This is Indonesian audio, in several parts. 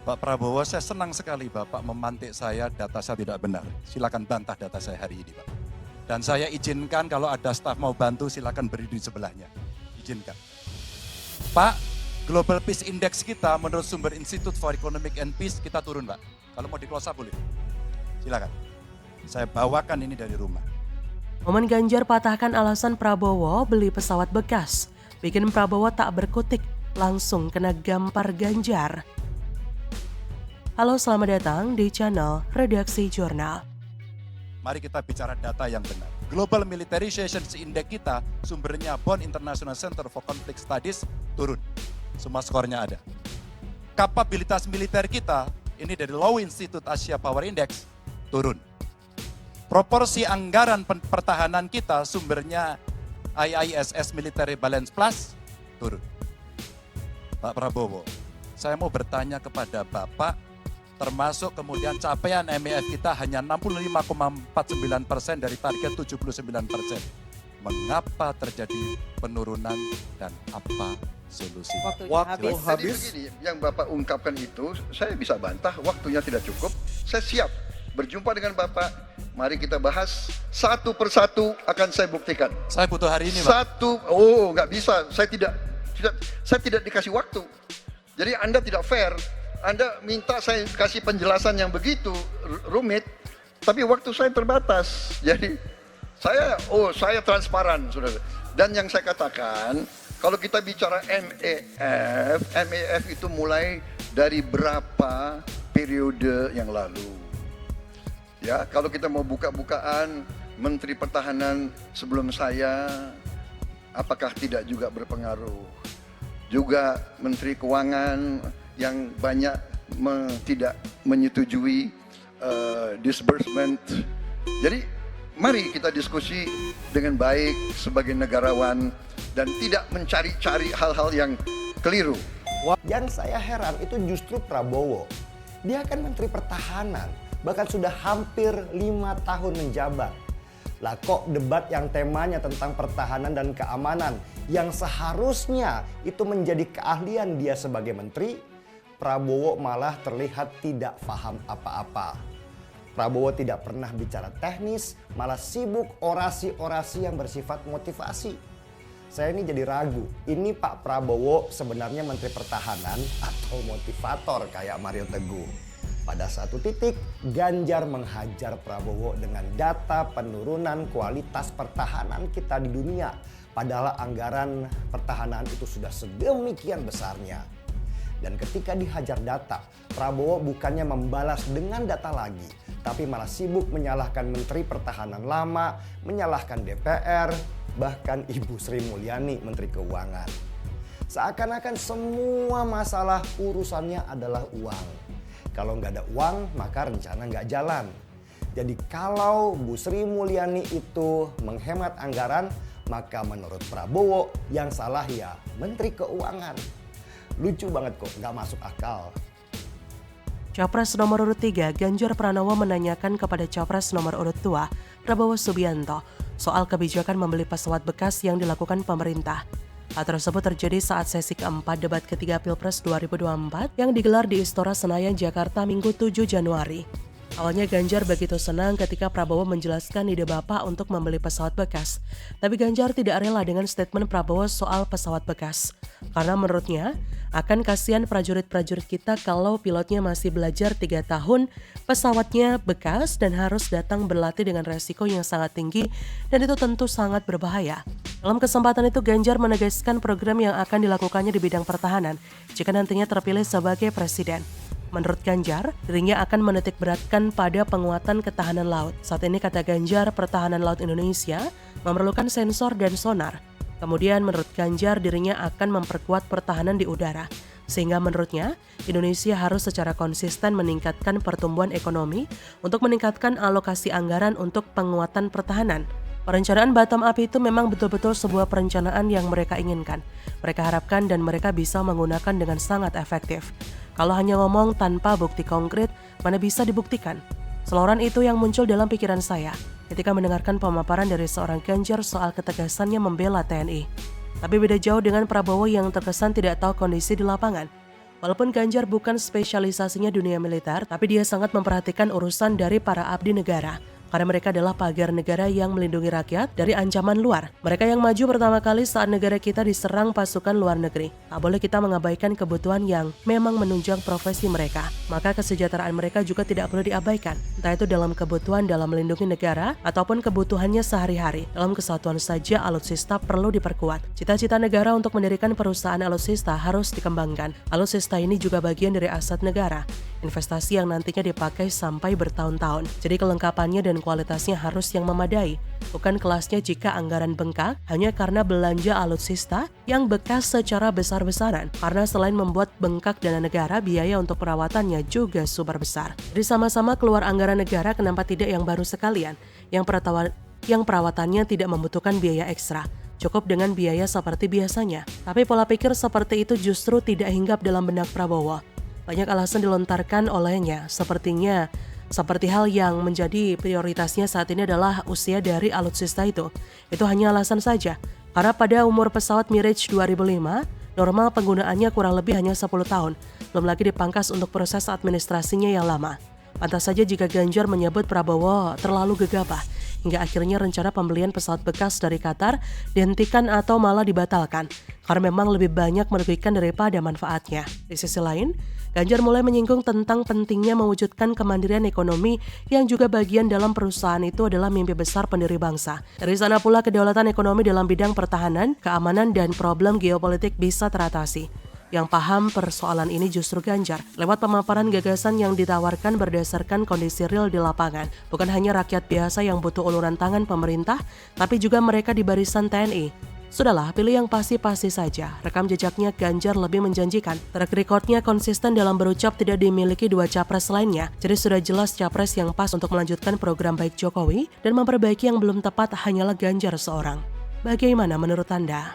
Pak Prabowo, saya senang sekali Bapak memantik saya, data saya tidak benar. Silakan bantah data saya hari ini, Pak. Dan saya izinkan kalau ada staf mau bantu, silakan berdiri di sebelahnya. Izinkan. Pak, Global Peace Index kita menurut sumber Institute for Economic and Peace kita turun, Pak. Kalau mau di-close up boleh. Silakan. Saya bawakan ini dari rumah. Momen Ganjar patahkan alasan Prabowo beli pesawat bekas. Bikin Prabowo tak berkutik, langsung kena gampar Ganjar. Halo, selamat datang di channel Redaksi Jurnal. Mari kita bicara data yang benar. Global Militarization Index kita, sumbernya Bonn International Center for Conflict Studies, turun. Semua skornya ada. Kapabilitas militer kita, ini dari Law Institute Asia Power Index, turun. Proporsi anggaran pertahanan kita, sumbernya IISS Military Balance Plus, turun. Pak Prabowo, saya mau bertanya kepada Bapak, termasuk kemudian capaian MEF kita hanya 65,49% dari target 79%. Mengapa terjadi penurunan dan apa solusi? Waktu habis. Jadi begini, yang Bapak ungkapkan itu saya bisa bantah, waktunya tidak cukup. Saya siap berjumpa dengan Bapak. Mari kita bahas satu persatu, akan saya buktikan. Saya butuh hari ini, Pak. Nggak bisa. Saya tidak dikasih waktu. Jadi Anda tidak fair. Anda minta saya kasih penjelasan yang begitu rumit, tapi waktu saya terbatas. Jadi saya transparan, saudara. Dan yang saya katakan, kalau kita bicara MEF itu mulai dari berapa periode yang lalu. Ya, kalau kita mau buka-bukaan, Menteri Pertahanan sebelum saya, apakah tidak juga berpengaruh? Juga Menteri Keuangan yang banyak tidak menyetujui disbursement. Jadi mari kita diskusi dengan baik sebagai negarawan dan tidak mencari-cari hal-hal yang keliru. Yang saya heran itu justru Prabowo. Dia kan Menteri Pertahanan, bahkan sudah hampir 5 tahun menjabat. Lah kok debat yang temanya tentang pertahanan dan keamanan yang seharusnya itu menjadi keahlian dia sebagai menteri, Prabowo malah terlihat tidak paham apa-apa. Prabowo tidak pernah bicara teknis, malah sibuk orasi-orasi yang bersifat motivasi. Saya ini jadi ragu, ini Pak Prabowo sebenarnya Menteri Pertahanan atau motivator kayak Mario Teguh. Pada satu titik, Ganjar menghajar Prabowo dengan data penurunan kualitas pertahanan kita di dunia. Padahal anggaran pertahanan itu sudah sedemikian besarnya. Dan ketika dihajar data, Prabowo bukannya membalas dengan data lagi, tapi malah sibuk menyalahkan Menteri Pertahanan lama, menyalahkan DPR, bahkan Ibu Sri Mulyani, Menteri Keuangan. Seakan-akan semua masalah urusannya adalah uang. Kalau nggak ada uang, maka rencana nggak jalan. Jadi kalau Bu Sri Mulyani itu menghemat anggaran, maka menurut Prabowo yang salah ya Menteri Keuangan. Lucu banget kok, nggak masuk akal. Capres nomor urut 3, Ganjar Pranowo menanyakan kepada Capres nomor urut 2, Prabowo Subianto, soal kebijakan membeli pesawat bekas yang dilakukan pemerintah. Hal tersebut terjadi saat sesi keempat debat ketiga Pilpres 2024 yang digelar di Istora Senayan, Jakarta Minggu 7 Januari. Awalnya Ganjar begitu senang ketika Prabowo menjelaskan ide Bapak untuk membeli pesawat bekas. Tapi Ganjar tidak rela dengan statement Prabowo soal pesawat bekas. Karena menurutnya, akan kasihan prajurit-prajurit kita kalau pilotnya masih belajar 3 tahun, pesawatnya bekas dan harus datang berlatih dengan resiko yang sangat tinggi dan itu tentu sangat berbahaya. Dalam kesempatan itu Ganjar menegaskan program yang akan dilakukannya di bidang pertahanan jika nantinya terpilih sebagai presiden. Menurut Ganjar, dirinya akan menitik beratkan pada penguatan ketahanan laut. Saat ini kata Ganjar, pertahanan laut Indonesia memerlukan sensor dan sonar. Kemudian menurut Ganjar, dirinya akan memperkuat pertahanan di udara. Sehingga menurutnya, Indonesia harus secara konsisten meningkatkan pertumbuhan ekonomi untuk meningkatkan alokasi anggaran untuk penguatan pertahanan. Perencanaan bottom up itu memang betul-betul sebuah perencanaan yang mereka inginkan. Mereka harapkan dan mereka bisa menggunakan dengan sangat efektif. Kalau hanya ngomong tanpa bukti konkret, mana bisa dibuktikan? Seloran itu yang muncul dalam pikiran saya ketika mendengarkan pemaparan dari seorang Ganjar soal ketegasannya membela TNI. Tapi beda jauh dengan Prabowo yang terkesan tidak tahu kondisi di lapangan. Walaupun Ganjar bukan spesialisasinya dunia militer, tapi dia sangat memperhatikan urusan dari para abdi negara. Karena mereka adalah pagar negara yang melindungi rakyat dari ancaman luar. Mereka yang maju pertama kali saat negara kita diserang pasukan luar negeri. Tak boleh kita mengabaikan kebutuhan yang memang menunjang profesi mereka. Maka kesejahteraan mereka juga tidak perlu diabaikan. Entah itu dalam kebutuhan dalam melindungi negara ataupun kebutuhannya sehari-hari. Dalam kesatuan saja alutsista perlu diperkuat. Cita-cita negara untuk mendirikan perusahaan alutsista harus dikembangkan. Alutsista ini juga bagian dari aset negara. Investasi yang nantinya dipakai sampai bertahun-tahun. Jadi kelengkapannya dan kualitasnya harus yang memadai. Bukan kelasnya jika anggaran bengkak hanya karena belanja alutsista yang bekas secara besar-besaran. Karena selain membuat bengkak dana negara, biaya untuk perawatannya juga super besar. Jadi sama-sama keluar anggaran negara, kenapa tidak yang baru sekalian? Yang perawatannya tidak membutuhkan biaya ekstra. Cukup dengan biaya seperti biasanya. Tapi pola pikir seperti itu justru tidak hinggap dalam benak Prabowo. Banyak alasan dilontarkan olehnya, seperti hal yang menjadi prioritasnya saat ini adalah usia dari alutsista itu. Itu hanya alasan saja, karena pada umur pesawat Mirage 2005, normal penggunaannya kurang lebih hanya 10 tahun, belum lagi dipangkas untuk proses administrasinya yang lama. Pantas saja jika Ganjar menyebut Prabowo terlalu gegabah, hingga akhirnya rencana pembelian pesawat bekas dari Qatar dihentikan atau malah dibatalkan, karena memang lebih banyak merugikan daripada manfaatnya. Di sisi lain, Ganjar mulai menyinggung tentang pentingnya mewujudkan kemandirian ekonomi yang juga bagian dalam perusahaan itu adalah mimpi besar pendiri bangsa. Dari sana pula kedaulatan ekonomi dalam bidang pertahanan, keamanan, dan problem geopolitik bisa teratasi. Yang paham persoalan ini justru Ganjar, lewat pemaparan gagasan yang ditawarkan berdasarkan kondisi real di lapangan. Bukan hanya rakyat biasa yang butuh uluran tangan pemerintah, tapi juga mereka di barisan TNI. Sudahlah, pilih yang pasti-pasti saja. Rekam jejaknya Ganjar lebih menjanjikan. Track recordnya konsisten dalam berucap tidak dimiliki dua capres lainnya. Jadi sudah jelas capres yang pas untuk melanjutkan program baik Jokowi dan memperbaiki yang belum tepat hanyalah Ganjar seorang. Bagaimana menurut Anda?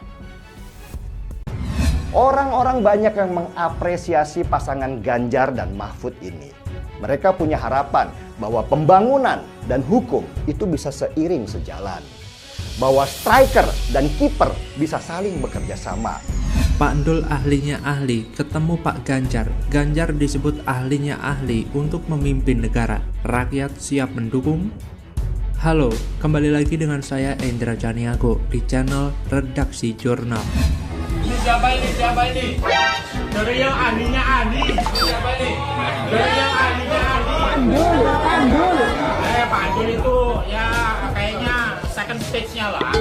Orang-orang banyak yang mengapresiasi pasangan Ganjar dan Mahfud ini. Mereka punya harapan bahwa pembangunan dan hukum itu bisa seiring sejalan. Bahwa striker dan kiper bisa saling bekerja sama. Pak Dul ahlinya ahli, ketemu Pak Ganjar. Ganjar disebut ahlinya ahli untuk memimpin negara. Rakyat siap mendukung? Halo, kembali lagi dengan saya Endra Janiago di channel Redaksi Jurnal. Ini siapa ini? Dari yang ahlinya ahli. Siapa ini? Dari yang ahlinya ahli. Pandul. Pandul itu ya kayaknya second stage-nya lah.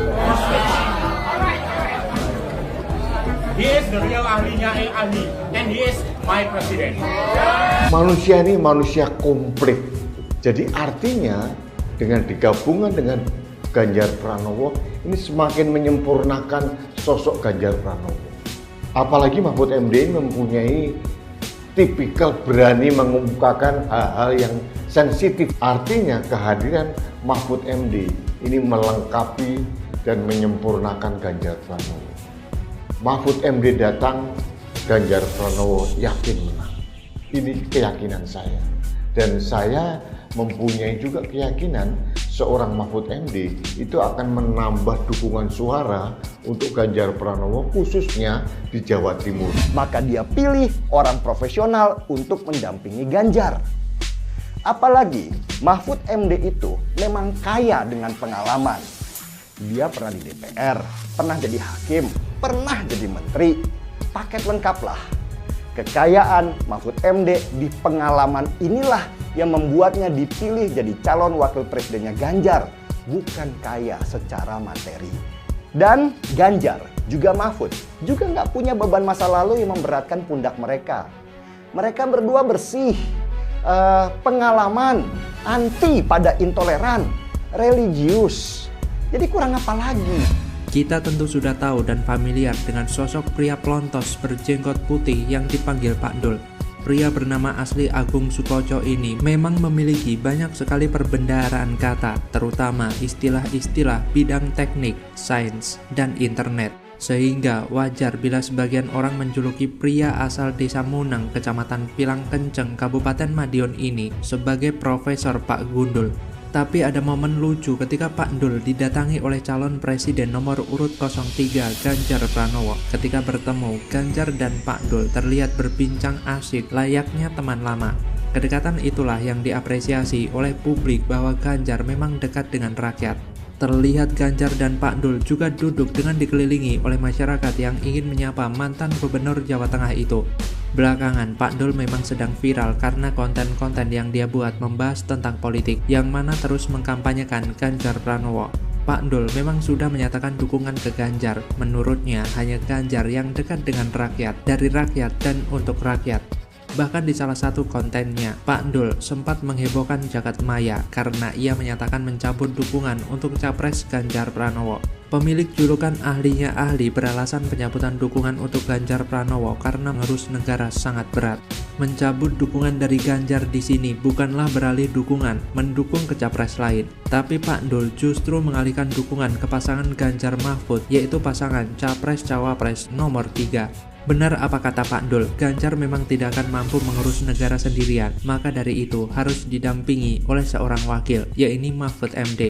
He is the real ahlinya ahli. And he is my president. Manusia ini manusia komplit. Jadi artinya dengan digabungan dengan Ganjar Pranowo ini semakin menyempurnakan sosok Ganjar Pranowo. Apalagi Mahfud MD mempunyai tipikal berani mengemukakan hal-hal yang sensitif. Artinya kehadiran Mahfud MD ini melengkapi dan menyempurnakan Ganjar Pranowo. Mahfud MD datang, Ganjar Pranowo yakin menang. Ini keyakinan saya. Dan saya mempunyai juga keyakinan seorang Mahfud MD itu akan menambah dukungan suara untuk Ganjar Pranowo khususnya di Jawa Timur. Maka dia pilih orang profesional untuk mendampingi Ganjar. Apalagi Mahfud MD itu memang kaya dengan pengalaman. Dia pernah di DPR, pernah jadi hakim, pernah jadi menteri. Paket lengkap lah. Kekayaan Mahfud MD di pengalaman inilah yang membuatnya dipilih jadi calon wakil presidennya Ganjar, bukan kaya secara materi. Dan Ganjar juga Mahfud juga nggak punya beban masa lalu yang memberatkan pundak mereka. Mereka berdua bersih, pengalaman, anti pada intoleran, religius. Jadi kurang apa lagi? Kita tentu sudah tahu dan familiar dengan sosok pria pelontos berjenggot putih yang dipanggil Pak Dul. Pria bernama asli Agung Sukoco ini memang memiliki banyak sekali perbendaharaan kata, terutama istilah-istilah bidang teknik, sains, dan internet. Sehingga wajar bila sebagian orang menjuluki pria asal desa Munang, kecamatan Pilang Kenceng, Kabupaten Madiun ini sebagai Profesor Pak Gundul. Tapi ada momen lucu ketika Pak Dul didatangi oleh calon presiden nomor urut 03 Ganjar Pranowo. Ketika bertemu, Ganjar dan Pak Dul terlihat berbincang asik layaknya teman lama. Kedekatan itulah yang diapresiasi oleh publik bahwa Ganjar memang dekat dengan rakyat. Terlihat Ganjar dan Pak Dul juga duduk dengan dikelilingi oleh masyarakat yang ingin menyapa mantan gubernur Jawa Tengah itu. Belakangan, Pak Dul memang sedang viral karena konten-konten yang dia buat membahas tentang politik, yang mana terus mengkampanyekan Ganjar Pranowo. Pak Dul memang sudah menyatakan dukungan ke Ganjar. Menurutnya, hanya Ganjar yang dekat dengan rakyat, dari rakyat dan untuk rakyat. Bahkan di salah satu kontennya, Pak Dul sempat menghebohkan jagat maya karena ia menyatakan mencabut dukungan untuk Capres Ganjar Pranowo. Pemilik julukan ahlinya ahli beralasan pencabutan dukungan untuk Ganjar Pranowo karena mengurus negara sangat berat. Mencabut dukungan dari Ganjar di sini bukanlah beralih dukungan mendukung ke capres lain, tapi Pak Dul justru mengalihkan dukungan ke pasangan Ganjar Mahfud, yaitu pasangan Capres-Cawapres nomor 3. Benar apa kata Pak Dul, Ganjar memang tidak akan mampu mengurus negara sendirian, maka dari itu harus didampingi oleh seorang wakil, yaitu Mahfud MD.